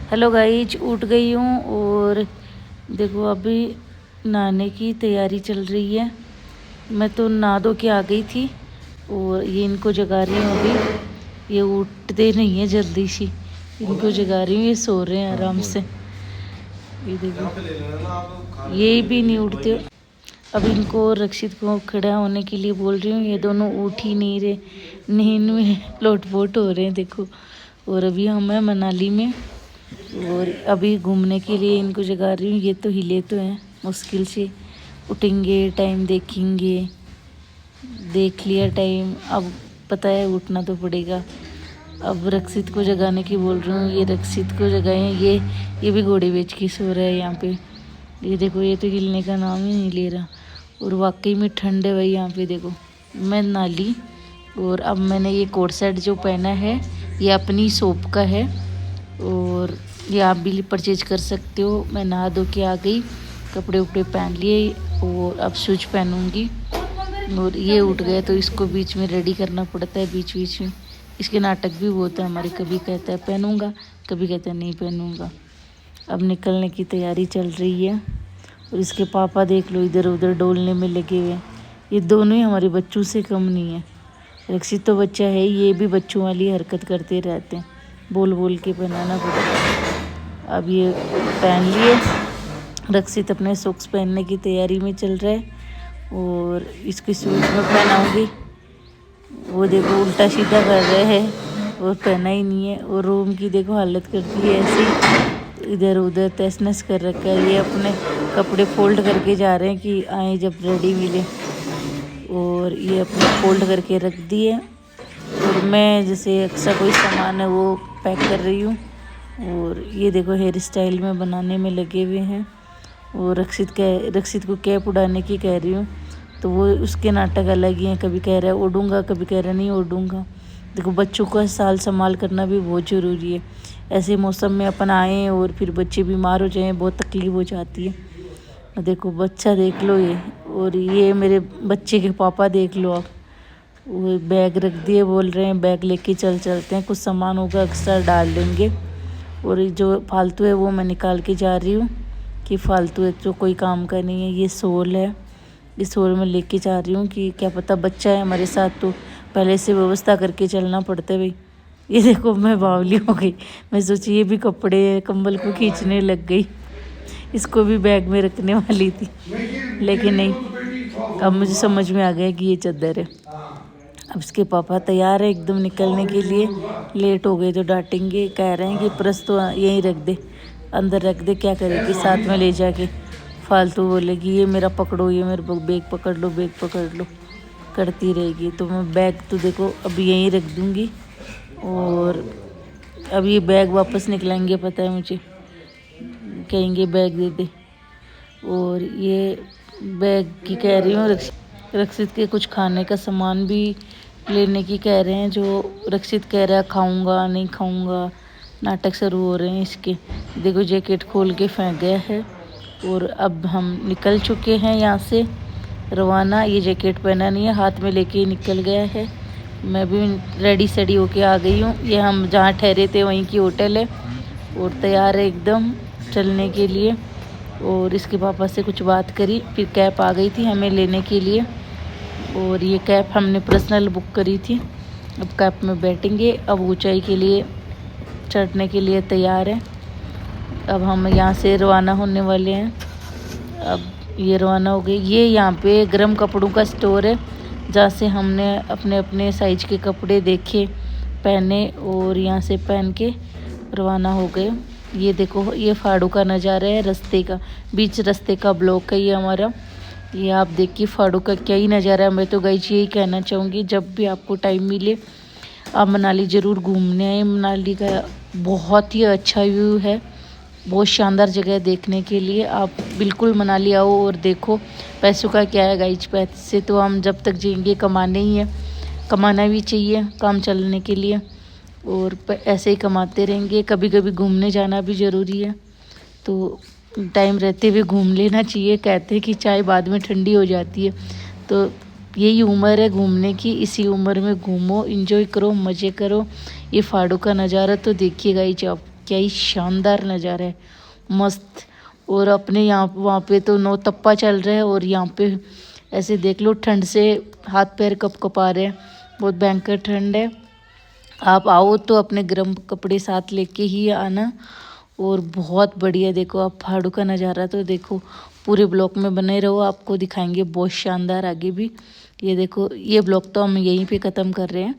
Hello guys, उठ गई हूँ और देखो अभी नहाने की तैयारी चल रही है। मैं तो नहा धो के आ गई थी और ये इनको जगा रही हूँ। अभी ये उठते नहीं है जल्दी सी, इनको जगा रही हूँ। ये सो रहे हैं आराम से। ये देखो ये भी नहीं उठते। अब इनको रक्षित को खड़ा होने के लिए बोल रही हूँ। ये दोनों उठ ही नहीं रहे, नींद में लोटपोट हो रहे हैं देखो। और अभी हम हैं मनाली में और अभी घूमने के लिए इनको जगा रही हूँ। ये तो हिले तो हैं, मुश्किल से उठेंगे, टाइम देखेंगे। देख लिया टाइम, अब पता है उठना तो पड़ेगा। अब रक्षित को जगाने की बोल रही हूँ। ये रक्षित को जगाएं। ये भी घोड़े बेच के सो रहा है यहाँ पे। ये देखो ये तो हिलने का नाम ही नहीं ले रहा। और वाकई में ठंड है भाई यहाँ पे। देखो मैं नाली और अब मैंने ये कोट सेट जो पहना है ये अपनी शॉप का है और ये आप भी परचेज कर सकते हो। मैं नहा धो के आ गई, कपड़े उपड़े पहन लिए और अब शूज पहनूंगी। और ये उठ गए तो इसको बीच में रेडी करना पड़ता है। बीच बीच में इसके नाटक भी बहुत है हमारे। कभी कहता है पहनूंगा, कभी कहता है नहीं पहनूंगा। अब निकलने की तैयारी चल रही है और इसके पापा देख लो इधर उधर डोलने में लगे हुए हैं। ये दोनों ही हमारे बच्चों से कम नहीं है। रक्षित तो बच्चा है, ये भी बच्चों वाली हरकत करते रहते हैं। बोल बोल के पहनाना पड़ता। अब ये पहन लिए। रक्षित अपने सॉक्स पहनने की तैयारी में चल रहा है और इसके शूज में पहनाऊंगी। वो देखो उल्टा सीधा कर रहे हैं और पहना ही नहीं है। और रूम की देखो हालत करती है ऐसी, इधर उधर तहस नहस कर रखा है। ये अपने कपड़े फोल्ड करके जा रहे हैं कि आए जब रेडी मिले। और ये अपने फोल्ड करके रख दिए और मैं जैसे अक्सर कोई सामान है वो पैक कर रही हूँ। और ये देखो हेयर स्टाइल में बनाने में लगे हुए हैं। और रक्षित को कैप उड़ाने की कह रही हूँ तो वो उसके नाटक अलग ही हैं। कभी कह रहा है उड़ूंगा, कभी कह रहा है नहीं उड़ूंगा। देखो बच्चों का साल संभाल करना भी बहुत ज़रूरी है। ऐसे मौसम में अपन आए और फिर बच्चे बीमार हो जाएं, बहुत तकलीफ हो जाती है। देखो बच्चा देख लो ये, और ये मेरे बच्चे के पापा देख लो आप। वो बैग रख दिए, बोल रहे हैं बैग लेके चलते हैं, कुछ सामान होगा अक्सर डाल देंगे। और जो फालतू है वो मैं निकाल के जा रही हूँ कि फालतू है तो कोई काम का नहीं है। ये सोल है, इस सोल में लेके जा रही हूँ कि क्या पता बच्चा है हमारे साथ तो पहले से व्यवस्था करके चलना पड़ता है भाई। ये देखो मैं बावली हो गई। मैं सोची ये भी कपड़े कंबल को खींचने लग गई, इसको भी बैग में रखने वाली थी, लेकिन नहीं। अब मुझे समझ में आ गया कि ये चादर है। अब इसके पापा तैयार है एकदम निकलने के लिए। लेट हो गए तो डांटेंगे, कह रहे हैं कि पर्स तो यहीं रख दे, अंदर रख दे, क्या करेगी साथ में ले जाके। फालतू बोलेगी ये मेरा पकड़ो, ये मेरा बैग पकड़ लो, बैग पकड़ लो, करती रहेगी। तो मैं बैग तो देखो अभी यहीं रख दूँगी। और अब ये बैग वापस निकलाएंगे, पता है मुझे, कहेंगे बैग दे दे। और ये बैग की कह रही हूँ। रक्षित के कुछ खाने का सामान भी लेने की कह रहे हैं। जो रक्षित कह रहा है खाऊंगा नहीं खाऊंगा, नाटक शुरू हो रहे हैं इसके। देखो जैकेट खोल के फेंक गया है। और अब हम निकल चुके हैं यहाँ से रवाना। ये जैकेट पहना नहीं है, हाथ में लेके निकल गया है। मैं भी रेडी सेडी होके आ गई हूँ। ये हम जहाँ ठहरे थे वहीं की होटल है और तैयार है एकदम चलने के लिए। और इसके पापा से कुछ बात करी, फिर कैब आ गई थी हमें लेने के लिए। और ये कैब हमने पर्सनल बुक करी थी। अब कैब में बैठेंगे। अब ऊंचाई के लिए चढ़ने के लिए तैयार है। अब हम यहाँ से रवाना होने वाले हैं। अब ये रवाना हो गई। ये यहाँ पे गर्म कपड़ों का स्टोर है जहाँ से हमने अपने अपने साइज के कपड़े देखे, पहने और यहाँ से पहन के रवाना हो गए। ये देखो ये फाड़ू का नज़ारा है, रास्ते का, बीच रास्ते का ब्लॉक है ये हमारा। ये आप देखिए फाड़ू का क्या ही नज़ारा है। मैं तो गाइस यही कहना चाहूँगी जब भी आपको टाइम मिले आप मनाली ज़रूर घूमने आए। मनाली का बहुत ही अच्छा व्यू है, बहुत शानदार जगह है देखने के लिए। आप बिल्कुल मनाली आओ और देखो। पैसों का क्या है गाइस, पैसे तो हम जब तक जिएंगे कमाने ही है, कमाना भी चाहिए काम चलने के लिए और ऐसे ही कमाते रहेंगे। कभी कभी घूमने जाना भी ज़रूरी है, तो टाइम रहते हुए घूम लेना चाहिए। कहते हैं कि चाय बाद में ठंडी हो जाती है, तो यही उम्र है घूमने की। इसी उम्र में घूमो, एंजॉय करो, मज़े करो। ये फाड़ू का नज़ारा तो देखिएगा ही आप। क्या ही शानदार नज़ारा है, मस्त। और अपने यहाँ वहाँ पे तो नौ तप्पा चल रहा है और यहाँ पे ऐसे देख लो ठंड से हाथ पैर कप कपा रहे हैं, बहुत भयंकर ठंड है। आप आओ तो अपने गर्म कपड़े साथ लेके ही आना। और बहुत बढ़िया, देखो आप पहाड़ों का नज़ारा तो देखो, पूरे ब्लॉक में बने रहो, आपको दिखाएंगे बहुत शानदार आगे भी। ये देखो, ये ब्लॉक तो हम यहीं पे ख़त्म कर रहे हैं।